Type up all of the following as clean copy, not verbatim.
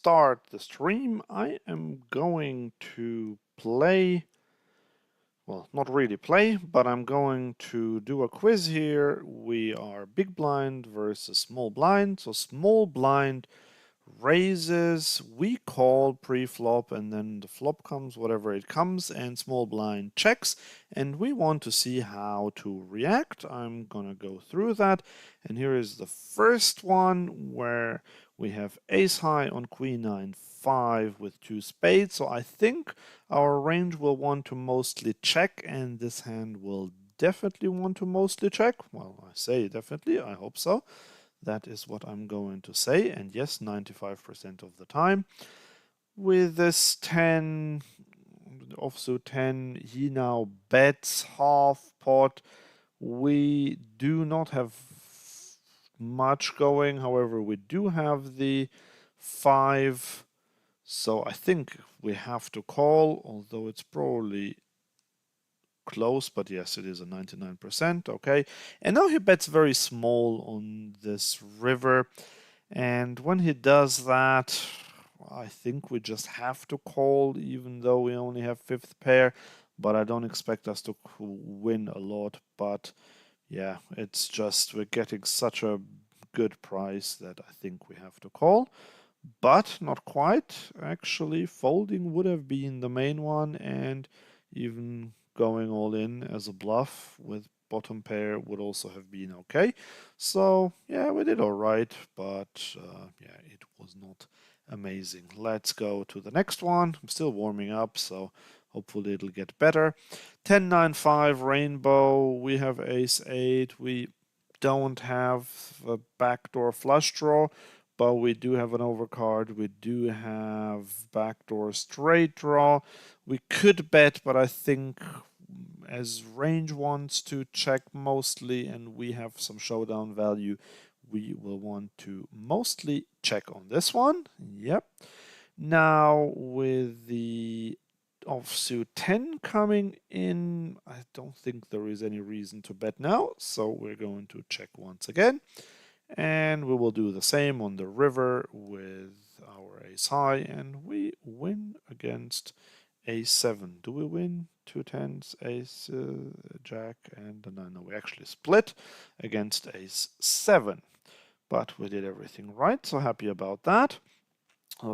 start the stream, I am going to play, well, not really play, but I'm going to do a quiz here. We are big blind versus small blind. So small blind raises, we call pre-flop, and then the flop comes whatever it comes, and small blind checks, and we want to see how to react. I'm gonna go through that, and here is the first one where we have ace high on queen 9-5 with two spades. So I think our range will want to mostly check, and this hand will definitely want to mostly check. Well, I say definitely, I hope so. That is what I'm going to say. And yes, 95% of the time. With this 10, offsuit 10, he now bets half pot. We do not have much going. However, we do have the 5. So I think we have to call, although it's probably close, but yes, it is a 99%. Okay, and now he bets very small on this river, and when he does that, I think we just have to call, even though we only have fifth pair, but I don't expect us to win a lot. But yeah, it's just we're getting such a good price that I think we have to call, but not quite. Actually, folding would have been the main one, and even going all in as a bluff with bottom pair would also have been okay. So yeah, we did all right, but yeah, it was not amazing. Let's go to the next one. I'm still warming up, so hopefully it'll get better. 10-9-5 rainbow. We have ace 8. We don't have a backdoor flush draw, but we do have an overcard. We do have backdoor straight draw. We could bet, but I think as range wants to check mostly and we have some showdown value, we will want to mostly check on this one. Yep. Now with the offsuit 10 coming in, I don't think there is any reason to bet now, so we're going to check once again. And we will do the same on the river with our ace high, and we win against a7. Do we win? 2 10s, ace, jack, and a 9. No, we actually split against ace 7. But we did everything right, so happy about that.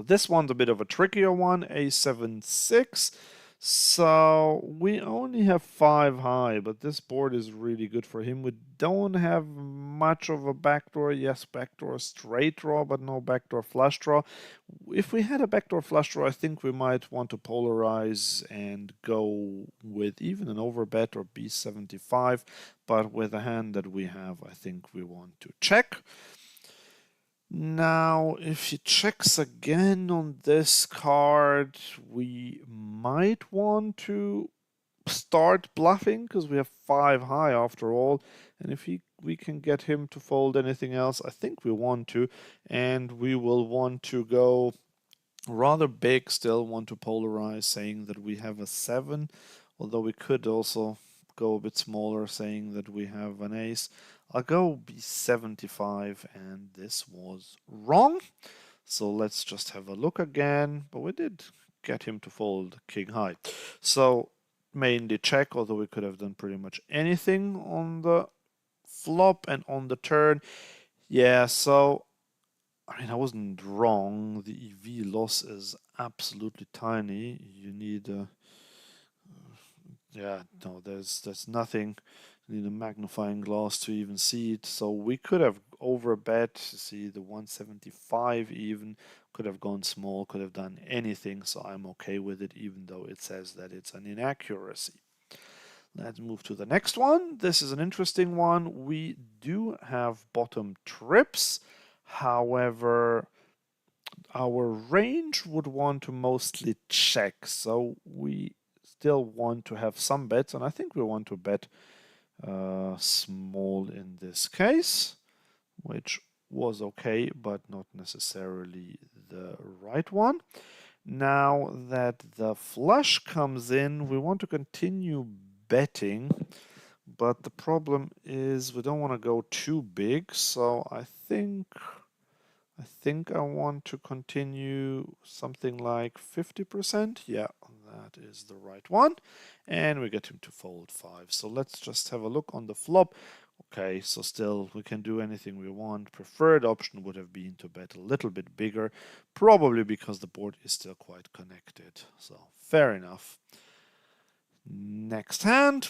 This one's a bit of a trickier one, a7 6. So we only have 5 high, but this board is really good for him. We don't have much of a backdoor. Yes, backdoor straight draw, but no backdoor flush draw. If we had a backdoor flush draw, I think we might want to polarize and go with even an overbet or b75. But with the hand that we have, I think we want to check. Now, if he checks again on this card, we might want to start bluffing because we have 5 high after all. And if we can get him to fold anything else, I think we want to. And we will want to go rather big, still want to polarize, saying that we have a 7. Although we could also go a bit smaller, saying that we have an ace. I'll go b75, and this was wrong. So let's just have a look again. But we did get him to fold king high. So mainly check, although we could have done pretty much anything on the flop and on the turn. Yeah, so I mean, I wasn't wrong. The EV loss is absolutely tiny. You need yeah, no, there's nothing. You need a magnifying glass to even see it. So we could have overbet, see the 175 even, could have gone small, could have done anything. So I'm okay with it, even though it says that it's an inaccuracy. Let's move to the next one. This is an interesting one. We do have bottom trips. However, our range would want to mostly check. So we still want to have some bets, and I think we want to bet small in this case, which was okay, but not necessarily the right one. Now that the flush comes in, we want to continue betting, but the problem is we don't want to go too big, so I think I think I want to continue something like 50%. Yeah, that is the right one. And we get him to fold 5. So let's just have a look on the flop. Okay, so still we can do anything we want. Preferred option would have been to bet a little bit bigger, probably because the board is still quite connected. So fair enough. Next hand,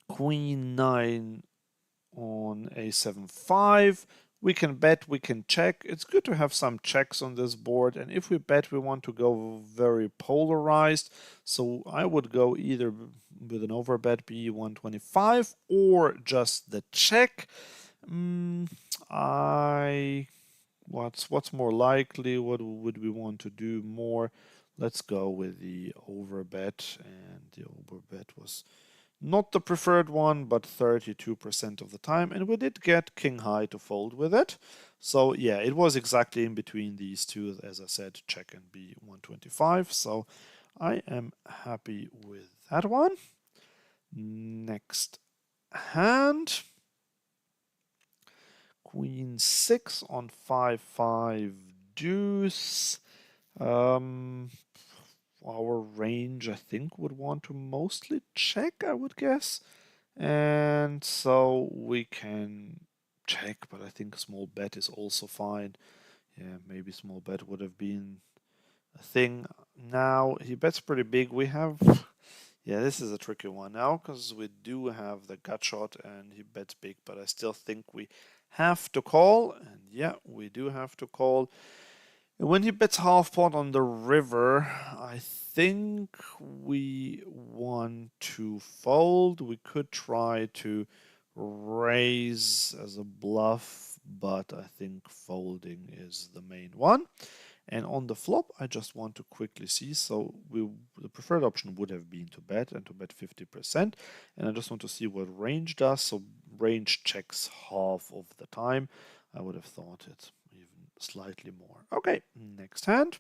Queen 9 on a7-5. We can bet, we can check. It's good to have some checks on this board, and if we bet, we want to go very polarized. So I would go either with an overbet b125 or just the check. What's more likely? What would we want to do more? Let's go with the overbet, and the overbet was not the preferred one, but 32% of the time. And we did get king high to fold with it. So yeah, it was exactly in between these two, as I said, check and b125. So I am happy with that one. Next hand. Queen 6 on 5-5 deuce. Our range, I think, would want to mostly check, I would guess. And so we can check, but I think small bet is also fine. Yeah, maybe small bet would have been a thing. Now he bets pretty big. We have, yeah, this is a tricky one now because we do have the gut shot and he bets big, but I still think we have to call. And yeah, we do have to call. And when he bets half pot on the river, I think we want to fold. We could try to raise as a bluff, but I think folding is the main one. And on the flop, I just want to quickly see. So the preferred option would have been to bet and to bet 50%. And I just want to see what range does. So range checks half of the time. I would have thought it even slightly more. Okay, next hand.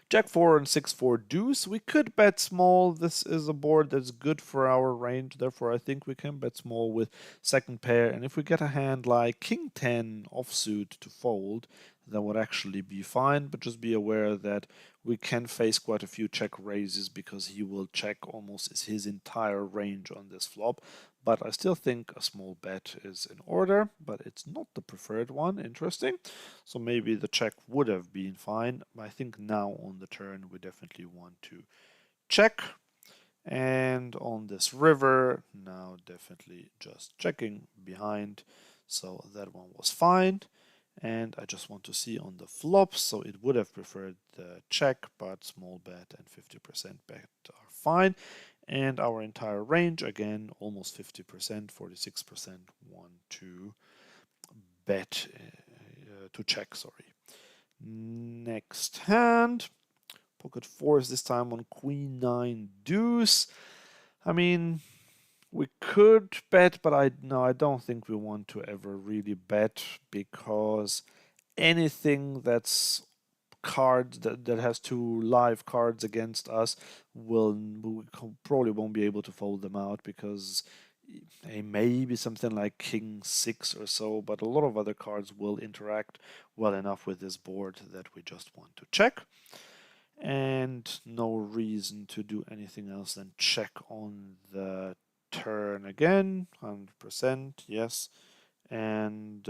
Jack 4 and 6-4 deuce. We could bet small. This is a board that's good for our range. Therefore, I think we can bet small with second pair. And if we get a hand like King 10 offsuit to fold, that would actually be fine. But just be aware that we can face quite a few check raises because he will check almost his entire range on this flop. But I still think a small bet is in order, but it's not the preferred one. Interesting. So maybe the check would have been fine. I think now on the turn we definitely want to check. And on this river, now definitely just checking behind. So that one was fine. And I just want to see on the flop, so it would have preferred the check, but small bet and 50% bet are fine. And our entire range, again, almost 50%, 46% want to bet, to check, sorry. Next hand, pocket fours, this time on queen 9 deuce. I mean, we could bet, but I don't think we want to ever really bet because anything that's cards that has two live cards against us we probably won't be able to fold them out because maybe something like king 6 or so, but a lot of other cards will interact well enough with this board that we just want to check. And no reason to do anything else than check on the turn again. 100%, yes. And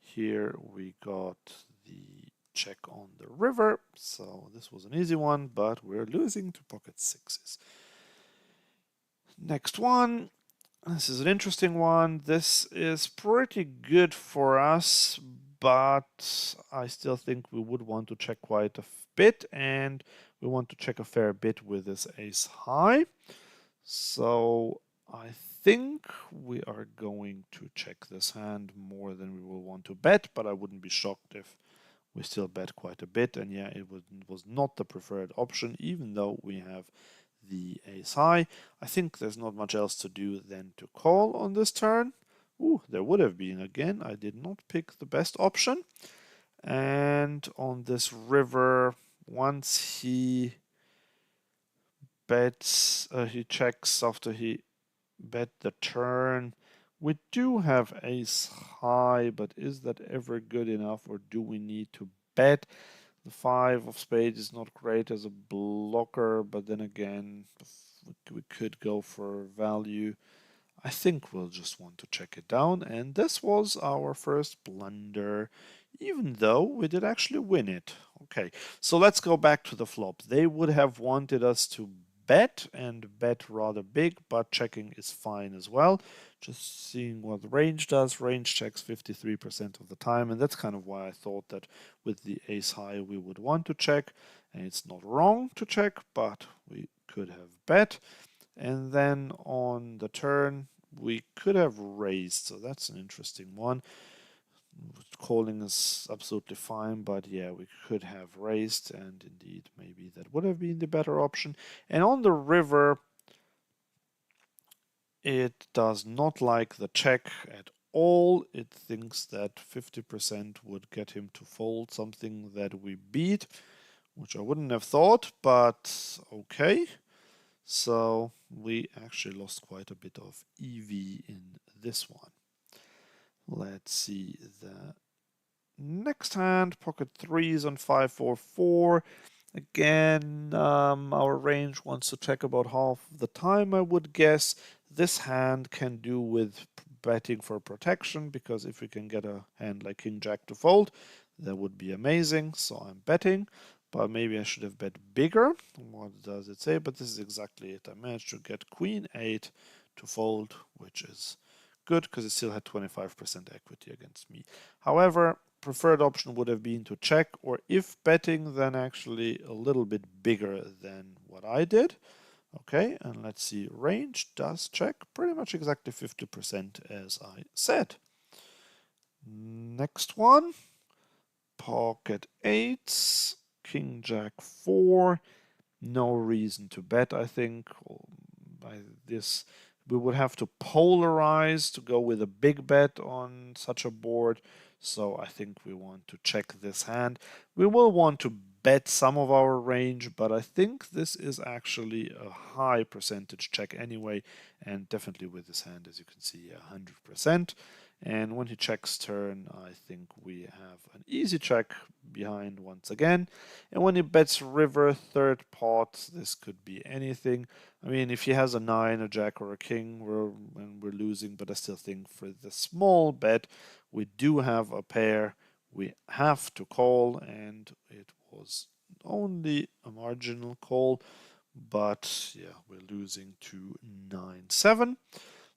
here we got the check on the river. So this was an easy one, but we're losing to pocket sixes. Next one. This is an interesting one. This is pretty good for us, but I still think we would want to check quite a bit, and we want to check a fair bit with this ace high. So I think we are going to check this hand more than we will want to bet, but I wouldn't be shocked if we still bet quite a bit. And yeah, it was not the preferred option, even though we have the ace high. I think there's not much else to do than to call on this turn. Ooh, there would have been again. I did not pick the best option. And on this river, once he bets, he checks after he bet the turn. We do have ace high, but is that ever good enough, or do we need to bet? The five of spades is not great as a blocker, but then again, we could go for value. I think we'll just want to check it down, and this was our first blunder, even though we did actually win it. Okay, so let's go back to the flop. They would have wanted us to bet, and bet rather big, but checking is fine as well. Just seeing what range does. Range checks 53% of the time, and that's kind of why I thought that with the ace high we would want to check, and it's not wrong to check, but we could have bet. And then on the turn, we could have raised, so that's an interesting one. Calling is absolutely fine, but yeah, we could have raised, and indeed, maybe that would have been the better option. And on the river, it does not like the check at all. It thinks that 50% would get him to fold, something that we beat, which I wouldn't have thought, but okay. So we actually lost quite a bit of EV in this one. Let's see the next hand, pocket threes on 5-4-4. Again, our range wants to check about half the time, I would guess. This hand can do with betting for protection, because if we can get a hand like King Jack to fold, that would be amazing. So I'm betting, but maybe I should have bet bigger. What does it say? But this is exactly it. I managed to get Queen 8 to fold, which is good because it still had 25% equity against me. However, preferred option would have been to check, or if betting, then actually a little bit bigger than what I did. Okay, and let's see, range does check pretty much exactly 50% as I said. Next one, pocket eights, King Jack 4. No reason to bet, I think. By this, we would have to polarize to go with a big bet on such a board. So I think we want to check this hand. We will want to bet some of our range, but I think this is actually a high percentage check anyway, and definitely with this hand, as you can see, 100%. And when he checks turn, I think we have an easy check behind once again. And when he bets river, third pot, this could be anything. I mean, if he has a 9, a jack, or a king, we're losing, but I still think for the small bet, we do have a pair. We have to call, and it was only a marginal call, but yeah, we're losing to 9-7.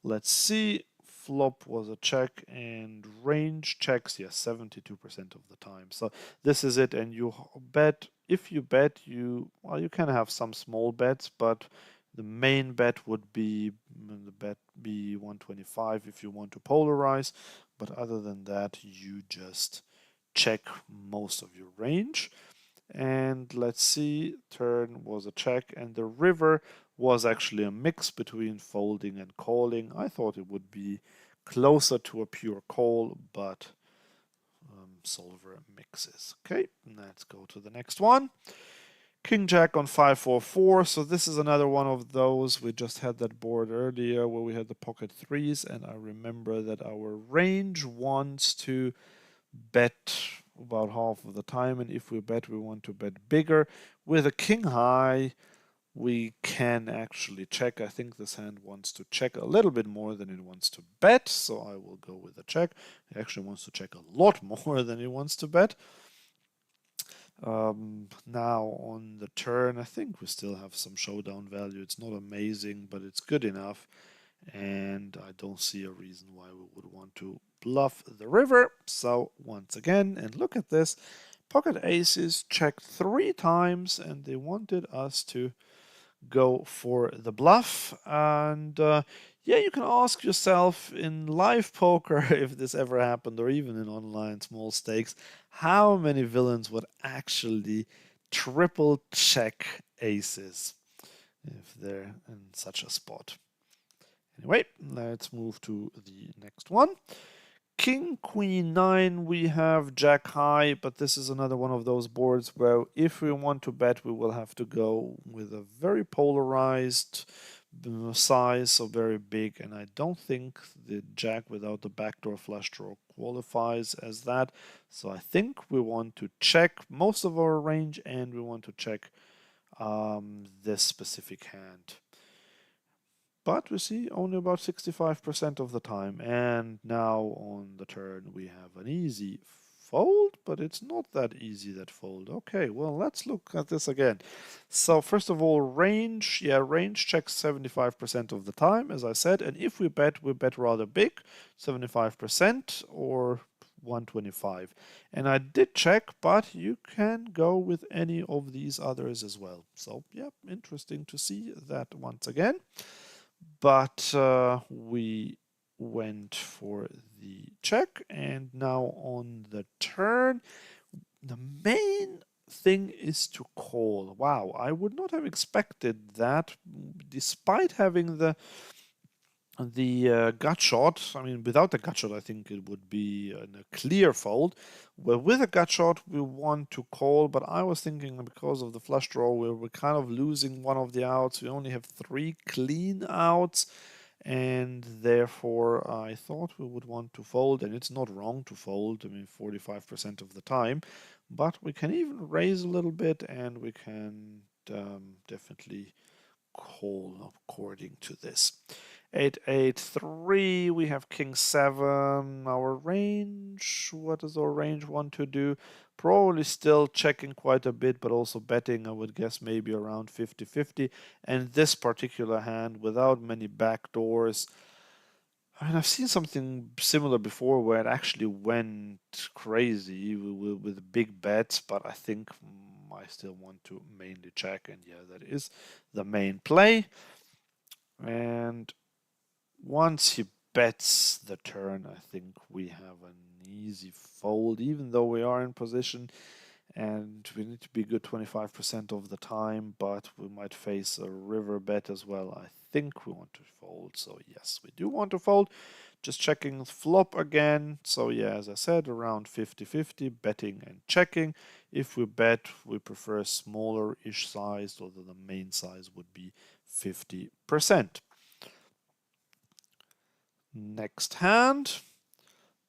Let's see. Flop was a check, and range checks, yes, 72% of the time. So this is it, and you bet. If you bet, you can have some small bets, but the main bet would be the bet be 125 if you want to polarize. But other than that, you just check most of your range. And let's see, turn was a check, and the river was actually a mix between folding and calling. I thought it would be closer to a pure call, but solver mixes. Okay, let's go to the next one. King Jack on 5-4-4. So this is another one of those. We just had that board earlier where we had the pocket threes, and I remember that our range wants to bet about half of the time, and if we bet, we want to bet bigger. With a king high, we can actually check. I think this hand wants to check a little bit more than it wants to bet, so I will go with a check. It actually wants to check a lot more than it wants to bet. Now on the turn, I think we still have some showdown value. It's not amazing, but it's good enough, and I don't see a reason why we would want to bluff the river. So once again, and look at this, pocket aces checked 3 times, and they wanted us to go for the bluff. And yeah, you can ask yourself in live poker, if this ever happened, or even in online small stakes, how many villains would actually triple check aces if they're in such a spot. Anyway, let's move to the next one. King, Queen 9, we have Jack high, but this is another one of those boards where if we want to bet, we will have to go with a very polarized size, so very big, and I don't think the jack without the backdoor flush draw qualifies as that. So I think we want to check most of our range, and we want to check this specific hand. But we see only about 65% of the time. And now on the turn we have an easy fold, but it's not that easy, that fold. Okay, well, let's look at this again. So first of all, range. Yeah, range checks 75% of the time, as I said. And if we bet rather big, 75% or 125. And I did check, but you can go with any of these others as well. So yeah, interesting to see that once again. But we went for the check, and now on the turn, the main thing is to call. Wow, I would not have expected that, despite having the gut shot. I mean, without the gut shot, I think it would be a clear fold. Well, with a gut shot, we want to call, but I was thinking because of the flush draw, we're kind of losing one of the outs. We only have 3 clean outs, and therefore I thought we would want to fold, and it's not wrong to fold. I mean, 45% of the time, but we can even raise a little bit, and we can definitely call according to this. 8-8-3, we have king 7. Our range, what does our range want to do? Probably still checking quite a bit, but also betting, I would guess maybe around 50-50. And this particular hand, without many backdoors, I mean, I've seen something similar before where it actually went crazy with big bets, but I think I still want to mainly check, and yeah, that is the main play. And once he bets the turn, I think we have an easy fold, even though we are in position and we need to be good 25% of the time, but we might face a river bet as well. I think we want to fold, so yes, we do want to fold. Just checking flop again. So yeah, as I said, around 50-50, betting and checking. If we bet, we prefer smaller-ish size, although the main size would be 50%. Next hand.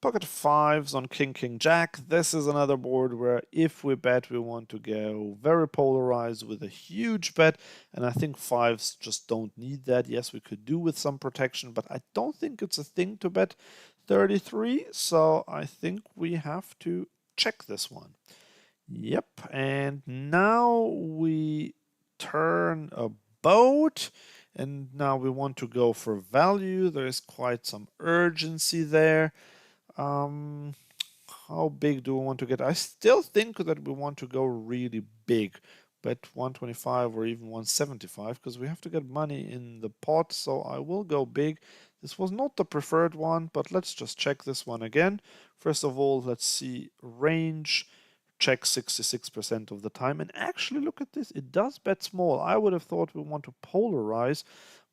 Pocket fives on king, king, jack. This is another board where if we bet, we want to go very polarized with a huge bet. And I think fives just don't need that. Yes, we could do with some protection, but I don't think it's a thing to bet 33. So I think we have to check this one. Yep. And now we turn a boat. And now we want to go for value. There is quite some urgency there. How big do we want to get? I still think that we want to go really big, bet 125 or even 175, because we have to get money in the pot. So I will go big. This was not the preferred one, but let's just check this one again. First of all, let's see range. Check 66% of the time. And actually, look at this. It does bet small. I would have thought we want to polarize,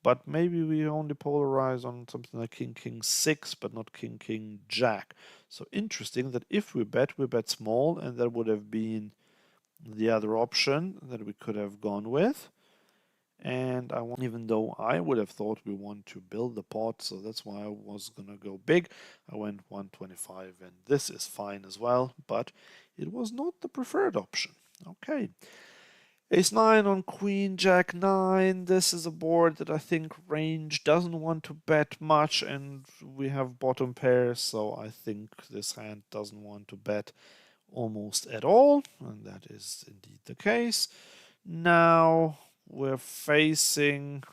but maybe we only polarize on something like king, king, 6, but not king, king, jack. So interesting that if we bet small, and that would have been the other option that we could have gone with. And even though I would have thought we want to build the pot, so that's why I was going to go big. I went 125, and this is fine as well, but it was not the preferred option. Okay. Ace 9 on queen, jack 9. This is a board that I think range doesn't want to bet much, and we have bottom pairs, so I think this hand doesn't want to bet almost at all, and that is indeed the case. Now we're facing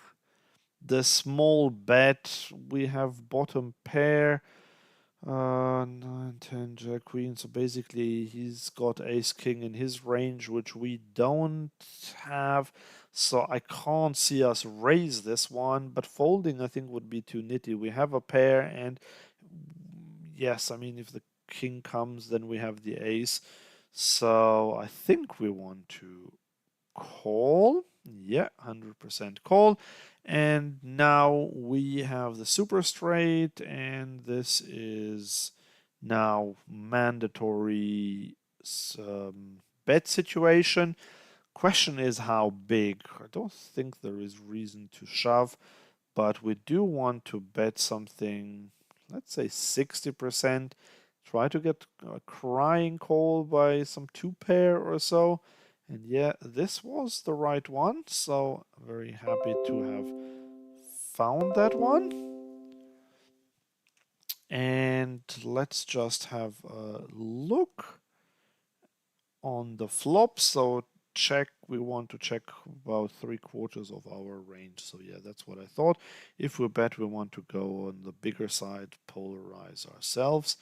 the small bet. We have bottom pair. 9, 10, jack, queen. So basically, he's got ace, king in his range, which we don't have. So I can't see us raise this one, but folding, I think, would be too nitty. We have a pair, and yes, I mean, if the king comes, then we have the ace. So I think we want to call. Yeah, 100% call. And now we have the super straight, and this is now mandatory bet situation. Question is how big. I don't think there is reason to shove, but we do want to bet something, let's say 60%. Try to get a crying call by some 2 pair or so. And yeah, this was the right one, so very happy to have found that one. And let's just have a look on the flop. So check, we want to check about 3/4 of our range. So yeah, that's what I thought. If we bet, we want to go on the bigger side, polarize ourselves.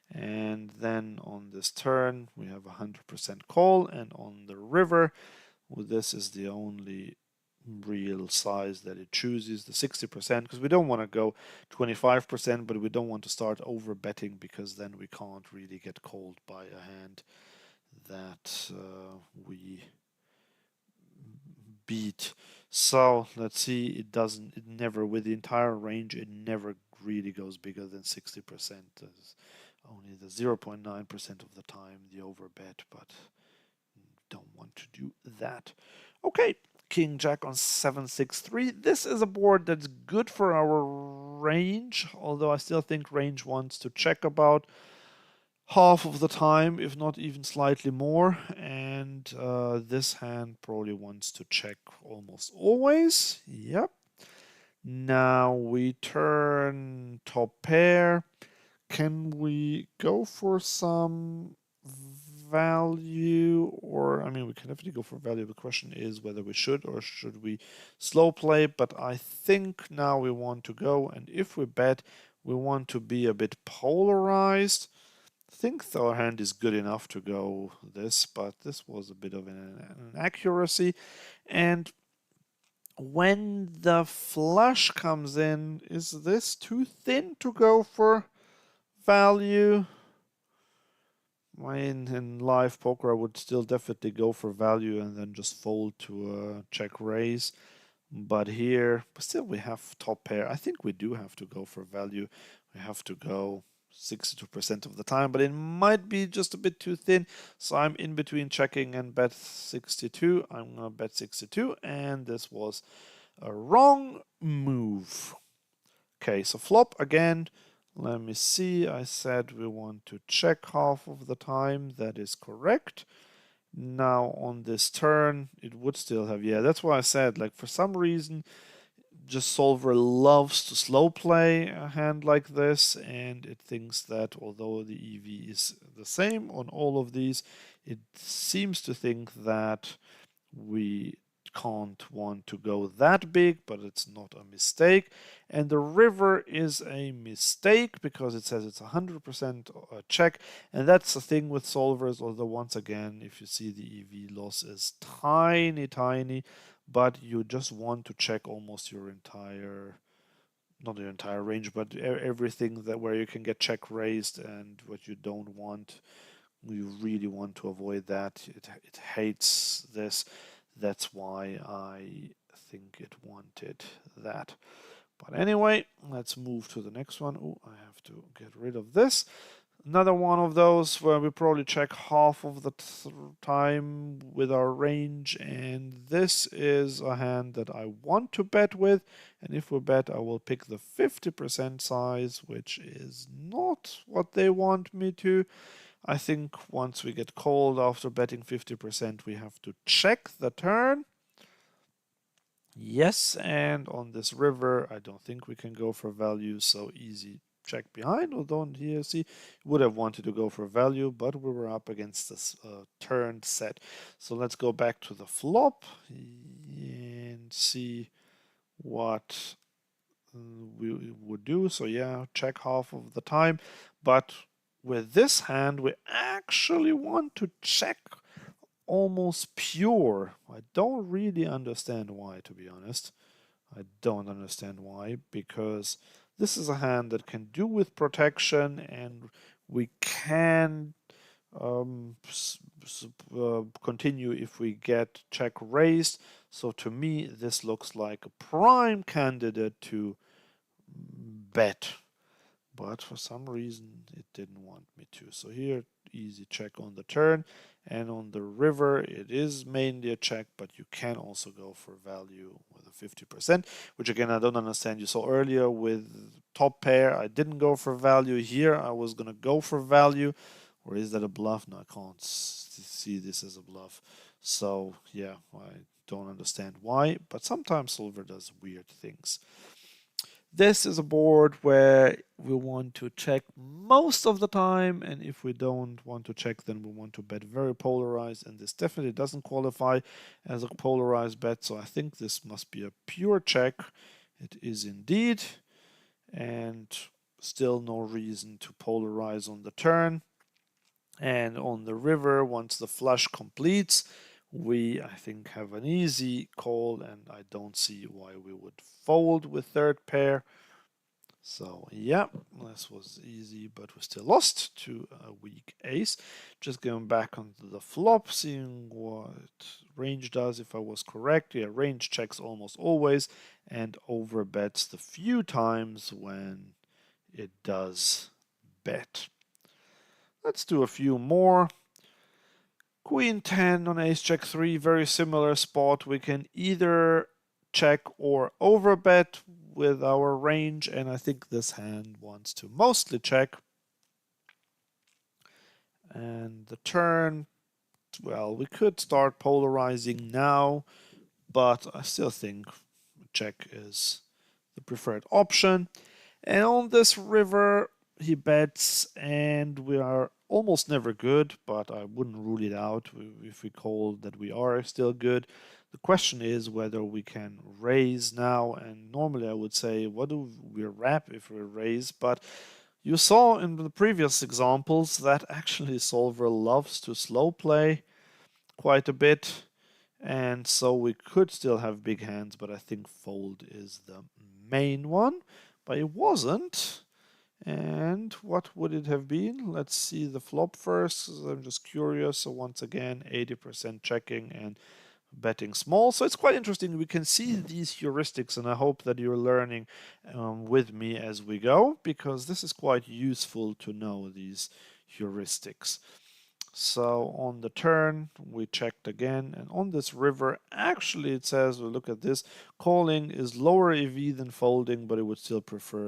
And then on this turn, we have 100% call. And on the river, well, this is the only real size that it chooses, the 60%, because we don't want to go 25%, but we don't want to start over betting because then we can't really get called by a hand that we beat. So let's see, it never, with the entire range, it never really goes bigger than 60%. Only the 0.9% of the time the overbet, but don't want to do that. Okay, King Jack on 763. This is a board that's good for our range, although I still think range wants to check about half of the time, if not even slightly more. And this hand probably wants to check almost always. Yep. Now we turn top pair. Can we go for some value? Or, I mean, we can definitely go for value. The question is whether we should or should we slow play. But I think now we want to go. And if we bet, we want to be a bit polarized. I think our hand is good enough to go this, but this was a bit of an inaccuracy. And when the flush comes in, is this too thin to go for value? In live poker, I would still definitely go for value and then just fold to a check raise. But here, still we have top pair. I think we do have to go for value. We have to go 62% of the time, but it might be just a bit too thin. So I'm in between checking and bet 62. I'm going to bet 62, and this was a wrong move. Okay, so flop again. Let me see. I said we want to check half of the time. That is correct. Now on this turn, it would still have, yeah, that's why I said, like, for some reason, just solver loves to slow play a hand like this, and it thinks that although the EV is the same on all of these, it seems to think that we can't want to go that big, but it's not a mistake. And the river is a mistake because it says it's 100% check, and that's the thing with solvers, although once again, if you see the EV loss is tiny, but you just want to check almost your entire, not your entire range, but everything that where you can get check raised, and what you don't want, you really want to avoid that. It hates this. That's why I think it wanted that. But anyway, let's move to the next one. Oh, I have to get rid of this. Another one of those where we probably check half of the time with our range, and this is a hand that I want to bet with, and if we bet, I will pick the 50% size, which is not what they want me to. I think once we get called after betting 50%, we have to check the turn. Yes, and on this river, I don't think we can go for value, so easy check behind. Although here, see, would have wanted to go for value, but we were up against this turn set. So let's go back to the flop and see what we would do. So yeah, check half of the time, but with this hand, we actually want to check almost pure. I don't really understand why, to be honest. I don't understand why, because this is a hand that can do with protection, and we can continue if we get check raised. So to me, this looks like a prime candidate to bet. but for some reason it didn't want me to. So here, easy check on the turn, and on the river it is mainly a check, but you can also go for value with a 50%, which again I don't understand. You saw earlier with top pair I didn't go for value. Here I was gonna go for value, or is that a bluff? No, I can't see this as a bluff. So yeah, I don't understand why, but sometimes Silver does weird things. This is a board where we want to check most of the time, and if we don't want to check, then we want to bet very polarized, and this definitely doesn't qualify as a polarized bet, so I think this must be a pure check. It is indeed, and still no reason to polarize on the turn. And on the river, once the flush completes, we, I think, have an easy call, and I don't see why we would fold with third pair. So yeah, this was easy, but we still lost to a weak ace. Just going back onto the flop, seeing what range does, if I was correct. Yeah, range checks almost always and overbets the few times when it does bet. Let's do a few more. Queen 10 on ace check 3, very similar spot. We can either check or overbet with our range, and I think this hand wants to mostly check. And the turn, well, we could start polarizing now, but I still think check is the preferred option. And on this river, he bets, and we are almost never good, but I wouldn't rule it out if we call that we are still good. The question is whether we can raise now, and normally I would say, what do we wrap if we raise? But you saw in the previous examples that actually Solver loves to slow play quite a bit, and so we could still have big hands, but I think fold is the main one, but it wasn't. And what would it have been? Let's see the flop first. I'm just curious. So once again, 80% checking and betting small. So it's quite interesting. We can see these heuristics, and I hope that you're learning with me as we go, because this is quite useful to know these heuristics. So on the turn, we checked again, and on this river, actually it says, well, look at this, calling is lower EV than folding, but it would still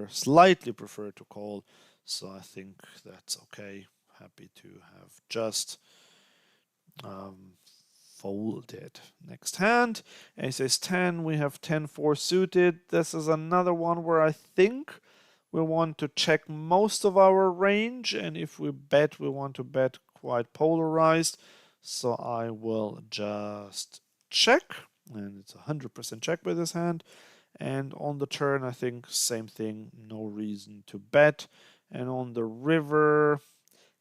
slightly prefer to call. So I think that's okay. Happy to have just folded. Next hand, ace ace 10, we have 10-4 suited. This is another one where I think we want to check most of our range, and if we bet, we want to bet quite polarized. So I will just check, and it's 100% check with this hand. And on the turn, I think same thing, no reason to bet. And on the river,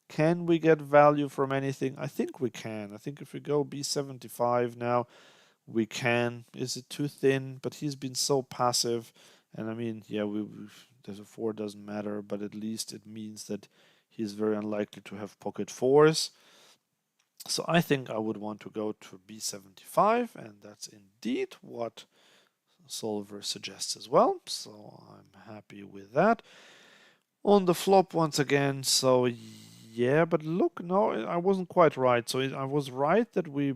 can we get value from anything? I think we can. I think if we go B75 now, we can. Is it too thin? But he's been so passive. And I mean, yeah, there's a 4 doesn't matter, but at least it means that he's very unlikely to have pocket 4s. So I think I would want to go to B75, and that's indeed what Solver suggests as well. So I'm happy with that. On the flop once again, so yeah, but look, no, I wasn't quite right. So I was right that we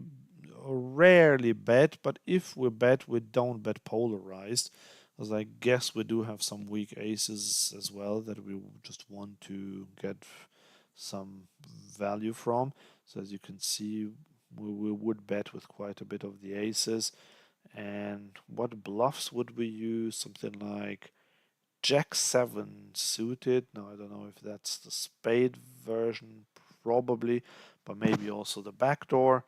rarely bet, but if we bet, we don't bet polarized, as I guess we do have some weak aces as well that we just want to get some value from. So as you can see, we would bet with quite a bit of the aces. And what bluffs would we use? Something like Jack 7 suited. Now I don't know if that's the spade version, probably, but maybe also the backdoor.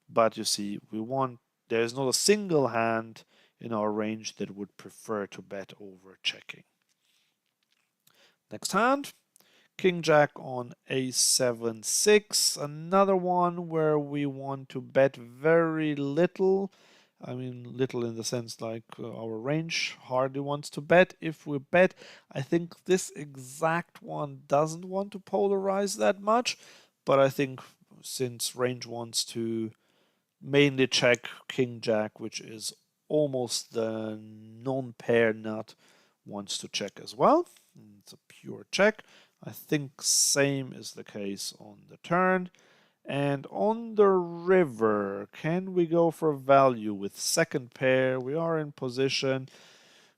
But you see, there's not a single hand in our range that would prefer to bet over checking. Next hand, King Jack on A7 6, another one where we want to bet very little. I mean, little in the sense like our range hardly wants to bet. If we bet, I think this exact one doesn't want to polarize that much, but I think since range wants to mainly check King Jack, which is almost the non-pair nut, wants to check as well. It's a pure check. I think same is the case on the turn. And on the river, can we go for value with second pair? We are in position.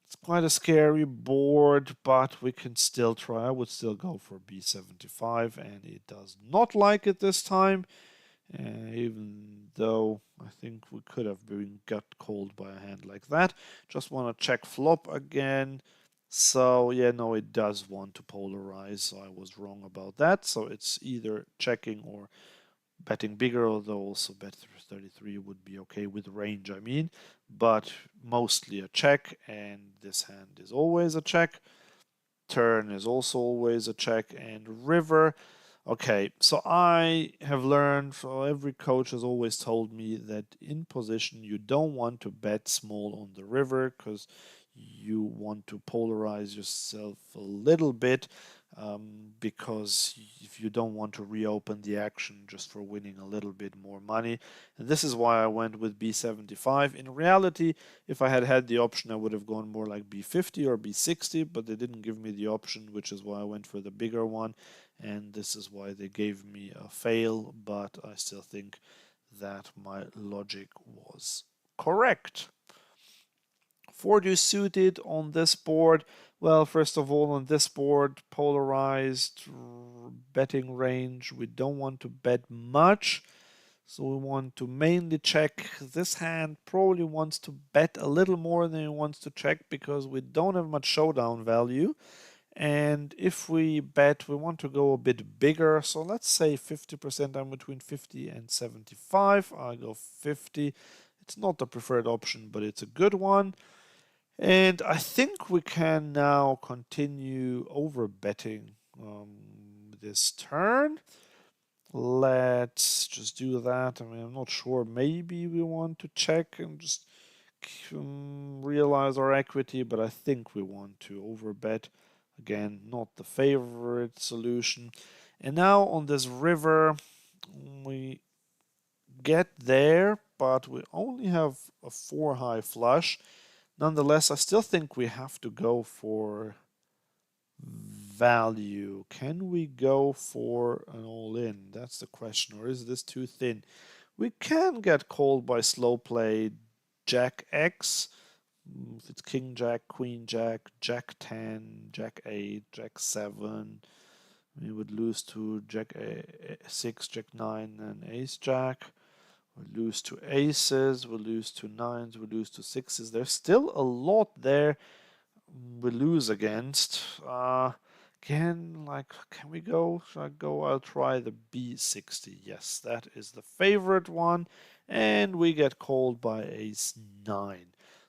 It's quite a scary board, but we can still try. I would still go for B75, and it does not like it this time. Even though I think we could have been got called by a hand like that. Just want to check flop again. So yeah, no, it does want to polarize, so I was wrong about that. So it's either checking or betting bigger, although also bet 33 would be okay with range, I mean, but mostly a check, and this hand is always a check. Turn is also always a check, and river. Okay, so I have learned, so every coach has always told me that in position you don't want to bet small on the river because you want to polarize yourself a little bit, because if you don't want to reopen the action just for winning a little bit more money. And this is why I went with B75. In reality, if I had had the option, I would have gone more like B50 or B60, but they didn't give me the option, which is why I went for the bigger one. And this is why they gave me a fail, but I still think that my logic was correct. 4 suited on this board. Well, first of all, on this board, polarized betting range, we don't want to bet much. So we want to mainly check. This hand probably wants to bet a little more than it wants to check because we don't have much showdown value. And if we bet, we want to go a bit bigger. So let's say 50%. I'm between 50 and 75. I go 50. It's not the preferred option, but it's a good one. And I think we can now continue over betting this turn. Let's just do that. I mean, I'm not sure. Maybe we want to check and just realize our equity, but I think we want to overbet. Again, not the favorite solution. And now on this river, we get there, but we only have a 4 high flush. Nonetheless, I still think we have to go for value. Can we go for an all-in? That's the question. Or is this too thin? We can get called by slow play Jack X. If it's King Jack, Queen Jack, Jack 10, Jack 8, Jack 7. We would lose to Jack 6, Jack 9, and Ace Jack. We lose to aces, we lose to nines, we lose to sixes. There's still a lot there we lose against. Can we go? Should I go? I'll try the B60. Yes, that is the favorite one. And we get called by ace 9.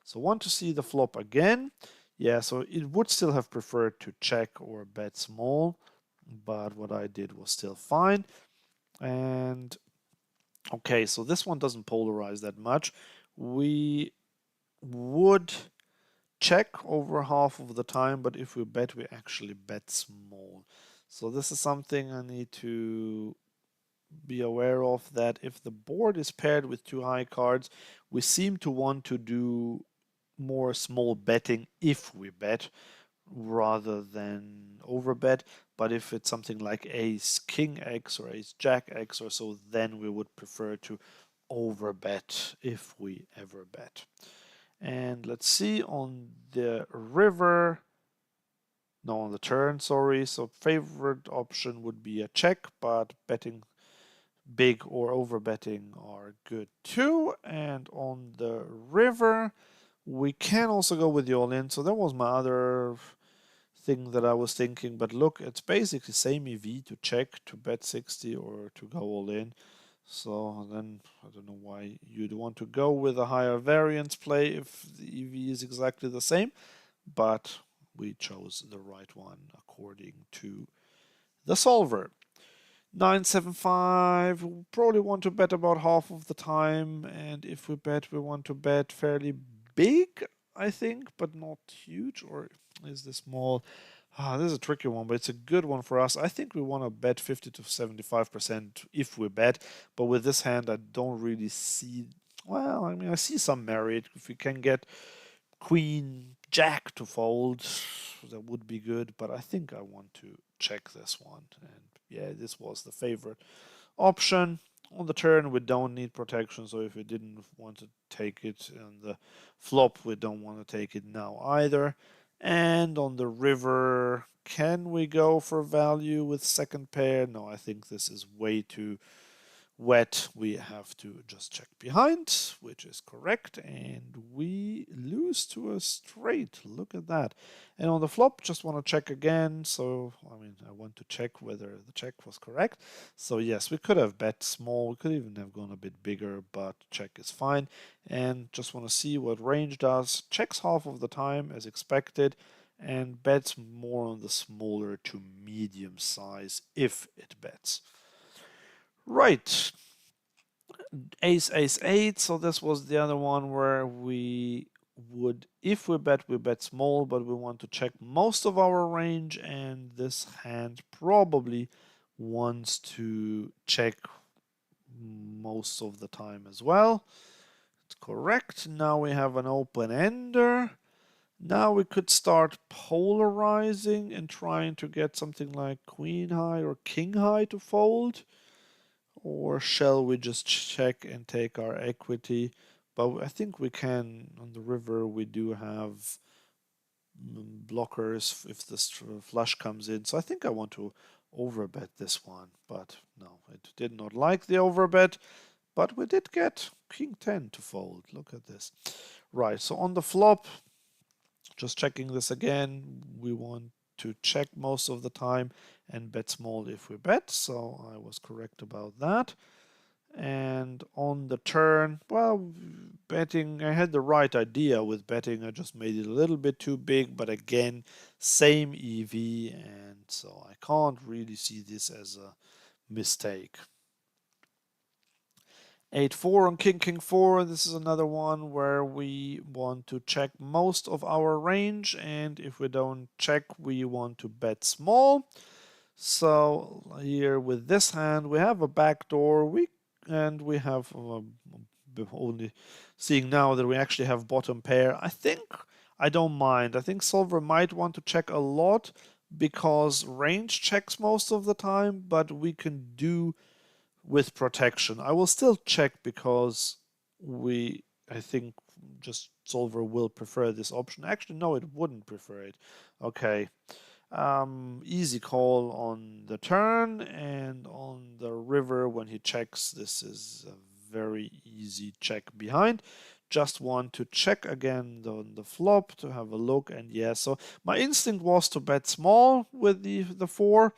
So want to see the flop again. Yeah, so it would still have preferred to check or bet small, but what I did was still fine. And okay, so this one doesn't polarize that much. We would check over half of the time, but if we bet, we actually bet small. So this is something I need to be aware of, that if the board is paired with 2 high cards, we seem to want to do more small betting if we bet rather than overbet. But if it's something like ace king X or ace jack X or so, then we would prefer to overbet if we ever bet. And let's see on the river, no, on the turn, sorry. So favorite option would be a check, but betting big or overbetting are good too. And on the river, we can also go with the all-in. So that was my other thing that I was thinking. But look, it's basically same EV to check, to bet 60 or to go all in. So then I don't know why you'd want to go with a higher variance play if the EV is exactly the same, but we chose the right one according to the solver. 975, we probably want to bet about half of the time, and if we bet, we want to bet fairly big, I think, but not huge. Or is this small? This is a tricky one, but it's a good one for us. I think we want to bet 50 to 75% if we bet, but with this hand, I don't really see. Well, I mean, I see some merit if we can get queen jack to fold. That would be good, but I think I want to check this one. And yeah, this was the favorite option. On the turn, we don't need protection, so if we didn't want to take it on the flop, we don't want to take it now either. And on the river, can we go for value with second pair? No, I think this is way too wet. We have to just check behind, which is correct, and we lose to a straight. Look at that. And on the flop, just want to check again. So, I mean, I want to check whether the check was correct. So, yes, we could have bet small. We could even have gone a bit bigger, but check is fine. And just want to see what range does. Checks half of the time as expected, and bets more on the smaller to medium size if it bets. Right. Ace, ace, eight. So this was the other one where we would, if we bet small, but we want to check most of our range, and this hand probably wants to check most of the time as well. It's correct. Now we have an open ender. Now we could start polarizing and trying to get something like queen high or king high to fold. Or shall we just check and take our equity? But I think we can, on the river, we do have blockers if this flush comes in. So I think I want to overbet this one. But no, it did not like the overbet. But we did get king 10 to fold. Look at this. Right, so on the flop, just checking this again, we want to check most of the time and bet small if we bet. So I was correct about that. And on the turn, well, betting, I had the right idea with betting. I just made it a little bit too big, but again, same EV, and so I can't really see this as a mistake. 8-4 on king, king 4. This is another one where we want to check most of our range, and if we don't check, we want to bet small. So here with this hand, we have a backdoor. We have only seeing now that we actually have bottom pair. I think I don't mind. I think solver might want to check a lot because range checks most of the time, but we can do with protection. I will still check because I think just solver will prefer this option. Actually, no, it wouldn't prefer it. Okay. Easy call on the turn, and on the river when he checks, this is a very easy check behind. Just want to check again on the flop to have a look, and yeah, so my instinct was to bet small with the 4,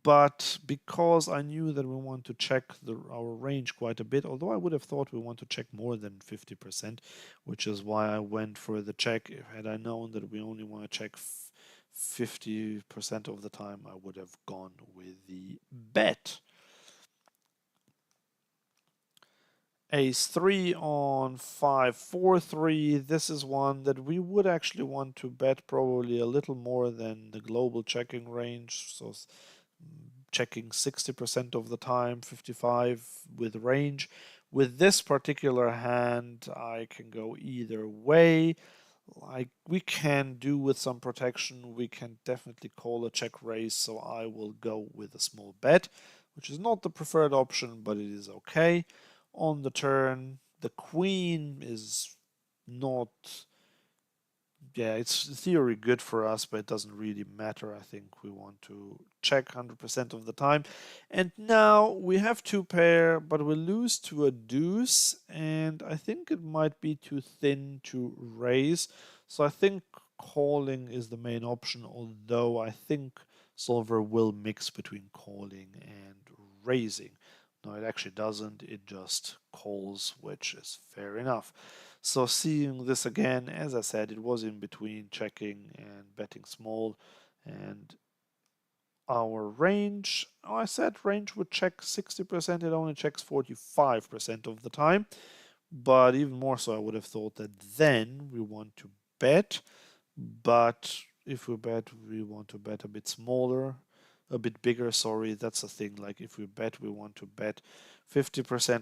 but because I knew that we want to check our range quite a bit, although I would have thought we want to check more than 50%, which is why I went for the check. Had I known that we only want to check 50% of the time, I would have gone with the bet. Ace 3 on 5-4-3. This is one that we would actually want to bet probably a little more than the global checking range. So checking 60% of the time, 55 with range. With this particular hand, I can go either way. Like we can do with some protection, we can definitely call a check raise, so I will go with a small bet, which is not the preferred option, but it is okay. On the turn, the queen is not, yeah, it's in theory good for us, but it doesn't really matter. I think we want to check 100% of the time. And now we have 2 pair, but we lose to a deuce, and I think it might be too thin to raise. So I think calling is the main option, although I think solver will mix between calling and raising. No, it actually doesn't. It just calls, which is fair enough. So seeing this again, as I said, it was in between checking and betting small, and our range, oh, I said range would check 60%, it only checks 45% of the time, but even more so I would have thought that then we want to bet, but if we bet, we want to bet a bit smaller, a bit bigger, sorry, that's the thing, like if we bet, we want to bet 50%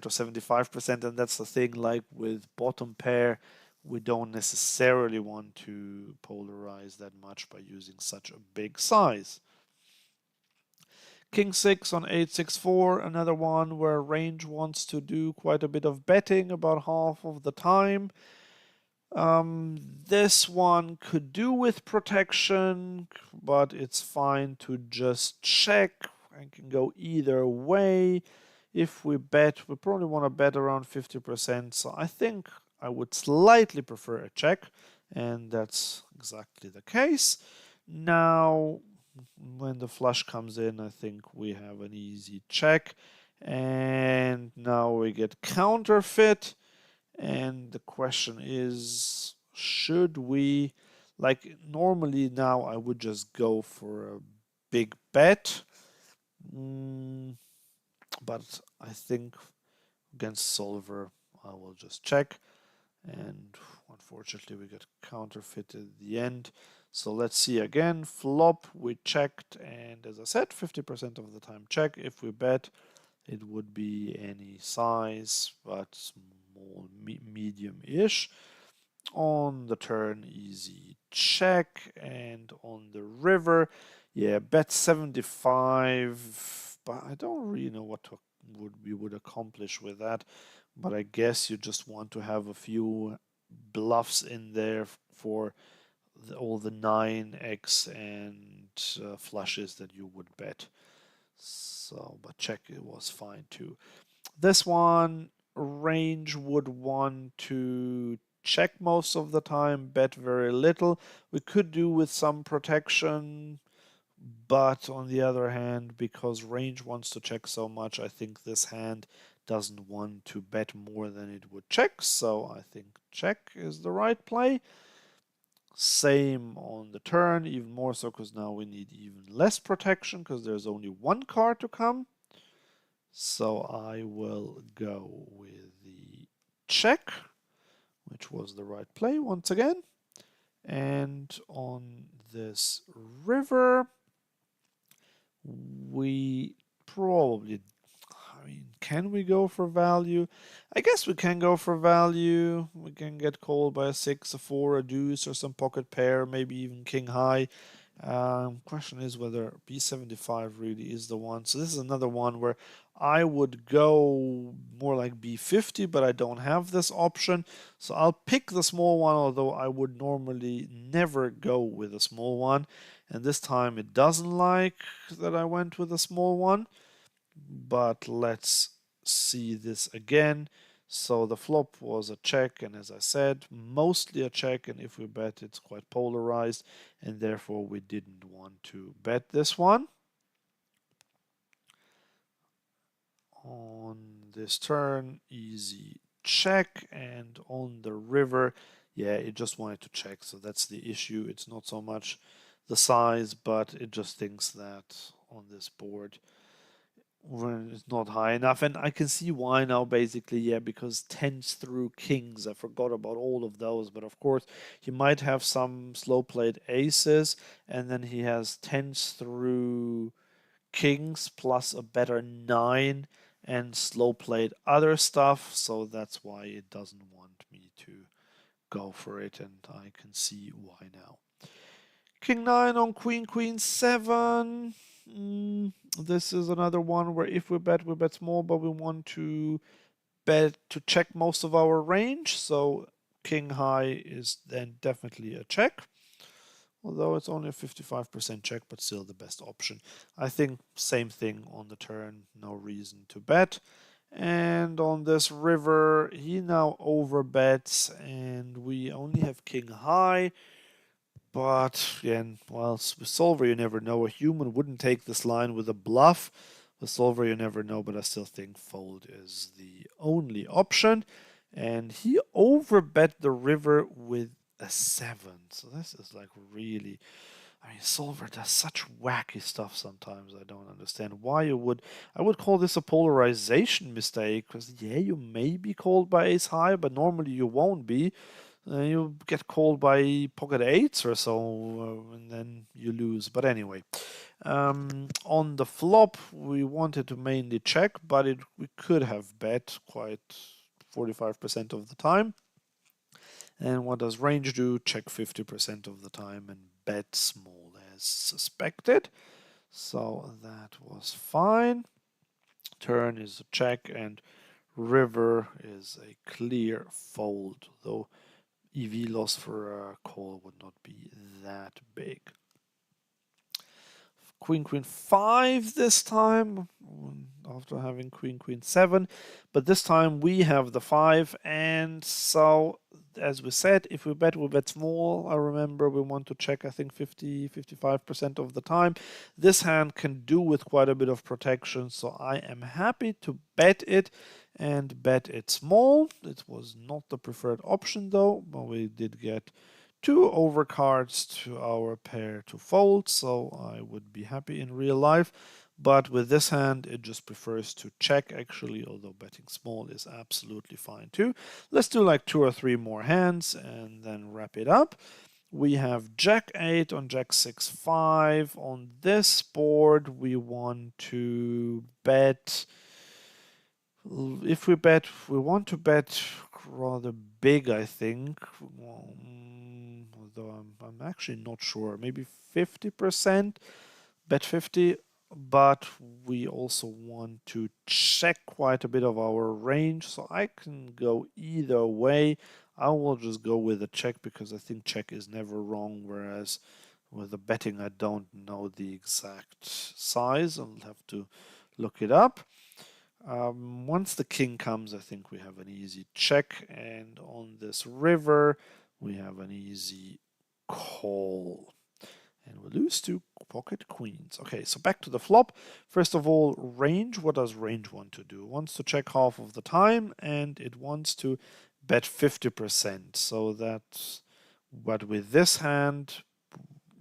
or 75%, and that's the thing, like with bottom pair, we don't necessarily want to polarize that much by using such a big size. King 6 on 8-6-4, another one where range wants to do quite a bit of betting about half of the time. This one could do with protection, but it's fine to just check. I can go either way. If we bet, we probably want to bet around 50%, so I think I would slightly prefer a check, and that's exactly the case. Now, when the flush comes in, I think we have an easy check, and now we get counterfeit. And the question is, should we, like normally now I would just go for a big bet, but I think against solver I will just check, and unfortunately we get counterfeited at the end. So let's see again. Flop, we checked, and as I said, 50% of the time check. If we bet, it would be any size, but small, medium-ish. On the turn, easy check, and on the river, yeah, bet 75, but I don't really know what we would accomplish with that. But I guess you just want to have a few bluffs in there for all the 9x and flushes that you would bet. So, but check, it was fine too. This one, range would want to check most of the time, bet very little. We could do with some protection, but on the other hand, because range wants to check so much, I think this hand doesn't want to bet more than it would check, so I think check is the right play. Same on the turn, even more so because now we need even less protection because there's only one card to come. So I will go with the check, which was the right play once again. And on this river, we probably, I mean, can we go for value? I guess we can go for value. We can get called by a 6, a 4, a deuce, or some pocket pair, maybe even king high. Question is whether b75 really is the one. So this is another one where I would go more like b50, but I don't have this option. So I'll pick the small one, although I would normally never go with a small one. And this time it doesn't like that I went with a small one. But let's see this again. So the flop was a check, and as I said, mostly a check, and if we bet, it's quite polarized, and therefore we didn't want to bet this one. On this turn, easy check, and on the river, yeah, it just wanted to check, so that's the issue. It's not so much the size, but it just thinks that on this board when it's not high enough. And I can see why now, basically, yeah, because tens through kings, I forgot about all of those. But of course, he might have some slow played aces, and then he has tens through kings plus a better 9 and slow played other stuff. So that's why it doesn't want me to go for it, and I can see why now. King 9 on queen, queen 7. This is another one where if we bet small, but we want to bet to check most of our range. So king high is then definitely a check. Although it's only a 55% check, but still the best option. I think same thing on the turn, no reason to bet. And on this river, he now overbets, and we only have king high. But again, well, with solver you never know. A human wouldn't take this line with a bluff. With solver you never know, but I still think fold is the only option. And he overbet the river with a 7. So this is like really, I mean, solver does such wacky stuff sometimes. I don't understand why you would. I would call this a polarization mistake because yeah, you may be called by ace high, but normally you won't be. You get called by pocket eights or so, and then you lose. But anyway, on the flop, we wanted to mainly check, but we could have bet quite 45% of the time. And what does range do? Check 50% of the time and bet small as suspected. So that was fine. Turn is a check and river is a clear fold, though EV loss for a call would not be that big. Queen queen 5 this time after having queen queen 7, but this time we have the 5, and so as we said, if we bet small. I remember we want to check, I think 55% of the time. This hand can do with quite a bit of protection, so I am happy to bet it and bet it small. It was not the preferred option though, but we did get 2 overcards to our pair to fold, so I would be happy in real life. But with this hand, it just prefers to check actually, although betting small is absolutely fine too. Let's do like 2 or 3 more hands and then wrap it up. We have Jack 8 on Jack 6 5. On this board, we want to bet. If we bet, we want to bet rather big, I think. Although I'm actually not sure. Maybe 50%, bet 50, but we also want to check quite a bit of our range, so I can go either way. I will just go with a check because I think check is never wrong, whereas with the betting I don't know the exact size. I'll have to look it up. Once the king comes, I think we have an easy check, and on this river we have an easy call. And we lose to pocket queens. Okay, so back to the flop. First of all, range. What does range want to do? It wants to check half of the time, and it wants to bet 50%. So that's what with this hand,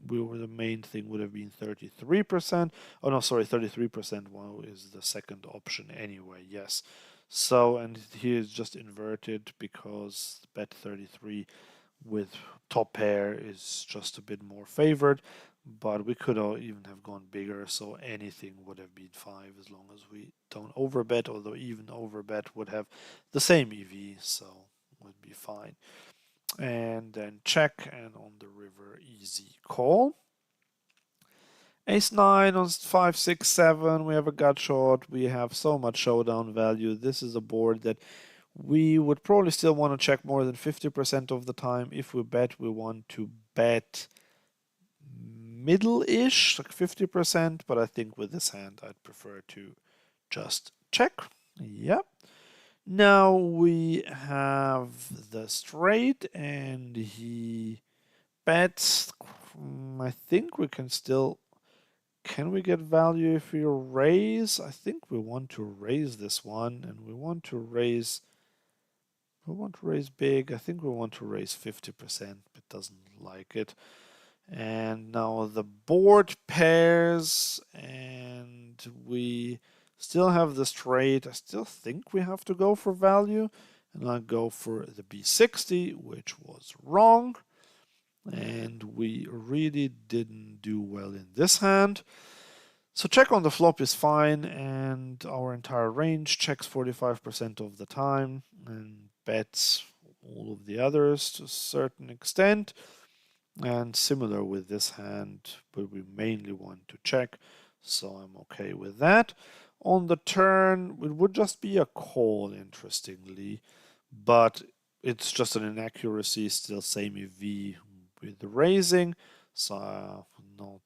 the main thing would have been 33%. Oh no, sorry, 33%. Well, is the second option anyway. Yes. So, and here is just inverted because bet 33 with top pair is just a bit more favored, but we could even have gone bigger, so anything would have been 5 as long as we don't overbet, although even overbet would have the same EV, so would be fine. And then check, and on the river easy call. Ace 9 on 5, 6, 7, we have a gut shot, we have so much showdown value. This is a board that we would probably still want to check more than 50% of the time. If we bet, we want to bet middle-ish, like 50%, but I think with this hand, I'd prefer to just check. Yep. Now we have the straight, and he bets. I think we can still. Can we get value if we raise? I think we want to raise this one, and we want to raise. We want to raise big. I think we want to raise 50%, but doesn't like it. And now the board pairs, and we still have the straight. I still think we have to go for value, and I'll go for the B60, which was wrong. And we really didn't do well in this hand. So check on the flop is fine, and our entire range checks 45% of the time and bets all of the others to a certain extent. And similar with this hand, but we mainly want to check, so I'm okay with that. On the turn, it would just be a call, interestingly, but it's just an inaccuracy, still same EV with the raising, so not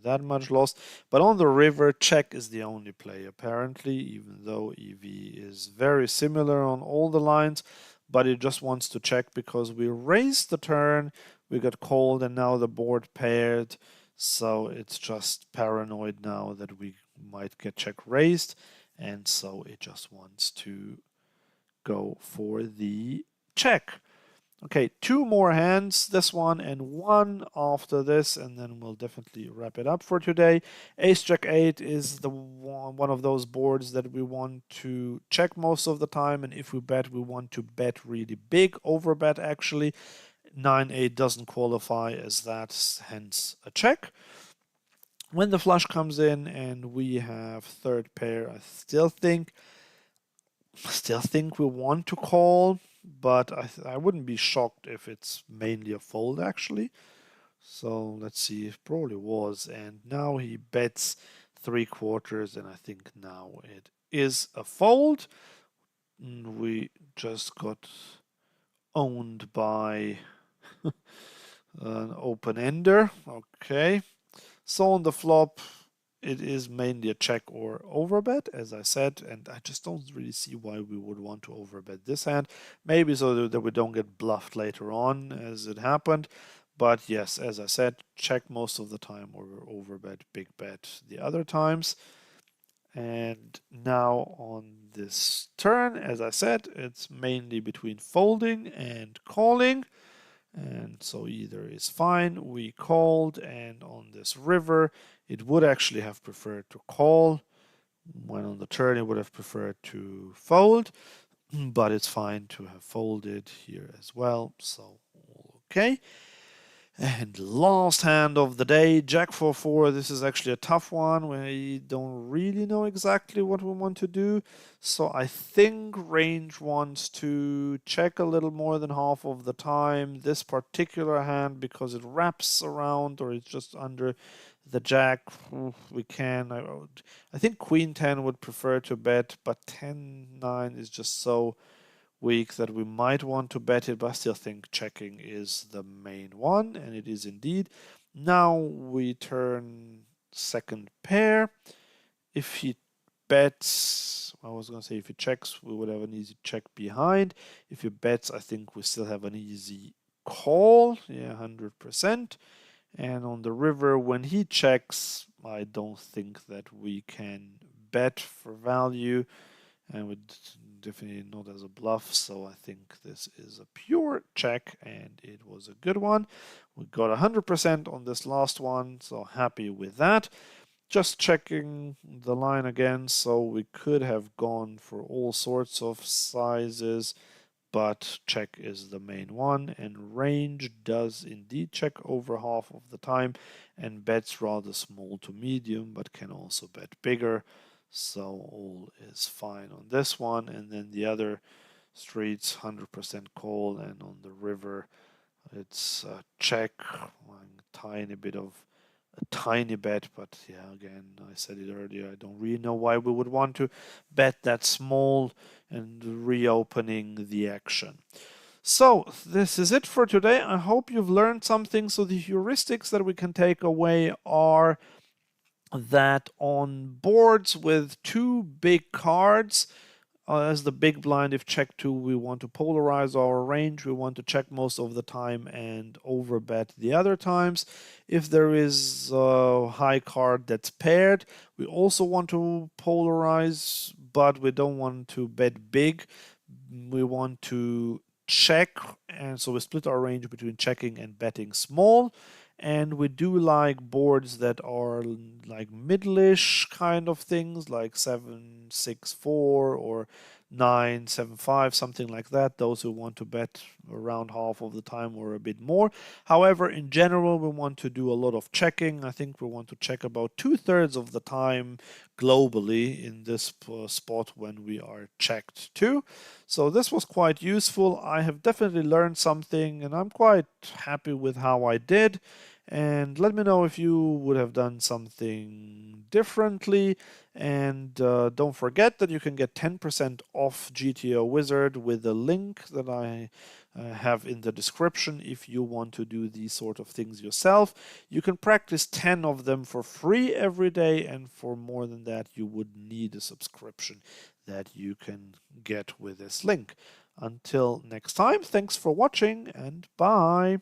that much loss. But on the river, check is the only play apparently, even though EV is very similar on all the lines, but it just wants to check because we raised the turn, we got called, and now the board paired, so it's just paranoid now that we might get check raised, and so it just wants to go for the check. Okay, 2 more hands, this one and one after this, and then we'll definitely wrap it up for today. Ace Jack 8 is the one of those boards that we want to check most of the time, and if we bet, we want to bet really big, overbet actually. 9-8 doesn't qualify as that, hence a check. When the flush comes in and we have third pair, I still think we want to call. but I wouldn't be shocked if it's mainly a fold actually. So let's see, it probably was. And now he bets 3/4, and I think now it is a fold. We just got owned by an open ender. Okay. So on the flop, it is mainly a check or overbet, as I said, and I just don't really see why we would want to overbet this hand. Maybe so that we don't get bluffed later on, as it happened. But yes, as I said, check most of the time or overbet, big bet the other times. And now on this turn, as I said, it's mainly between folding and calling. And so either is fine. We called, and on this river, it would actually have preferred to call. When on the turn, it would have preferred to fold, but it's fine to have folded here as well. So, okay. And last hand of the day, Jack 4-4. This is actually a tough one. We don't really know exactly what we want to do. So I think range wants to check a little more than half of the time. This particular hand, because it wraps around or it's just under the Jack, we can. I think Queen 10 would prefer to bet, but 10-9 is just so weak that we might want to bet it, but I still think checking is the main one, and it is indeed. Now we turn second pair. If he bets, I was going to say if he checks, we would have an easy check behind. If he bets, I think we still have an easy call, yeah, 100%. And on the river, when he checks, I don't think that we can bet for value, and we definitely not as a bluff. So I think this is a pure check, and it was a good one. We got 100% on this last one, so happy with that. Just checking the line again, so we could have gone for all sorts of sizes, but check is the main one, and range does indeed check over half of the time and bets rather small to medium, but can also bet bigger. So all is fine on this one. And then the other streets 100% call, and on the river it's a check, a tiny bit of a tiny bet, but yeah, again, I said it earlier, I don't really know why we would want to bet that small and reopening the action. So this is it for today. I hope you've learned something. So the heuristics that we can take away are that on boards with two big cards, as the big blind, if check 2, we want to polarize our range. We want to check most of the time and overbet the other times. If there is a high card that's paired, we also want to polarize, but we don't want to bet big. We want to check, and so we split our range between checking and betting small. And we do like boards that are like middle-ish kind of things, like 7-6-4 or 9-7-5, something like that. Those who want to bet around half of the time or a bit more. However, in general, we want to do a lot of checking. I think we want to check about 2/3 of the time globally in this spot when we are checked too. So this was quite useful. I have definitely learned something, and I'm quite happy with how I did. And let me know if you would have done something differently. And don't forget that you can get 10% off GTO Wizard with the link that I have in the description if you want to do these sort of things yourself. You can practice 10 of them for free every day, and for more than that, you would need a subscription that you can get with this link. Until next time, thanks for watching, and bye.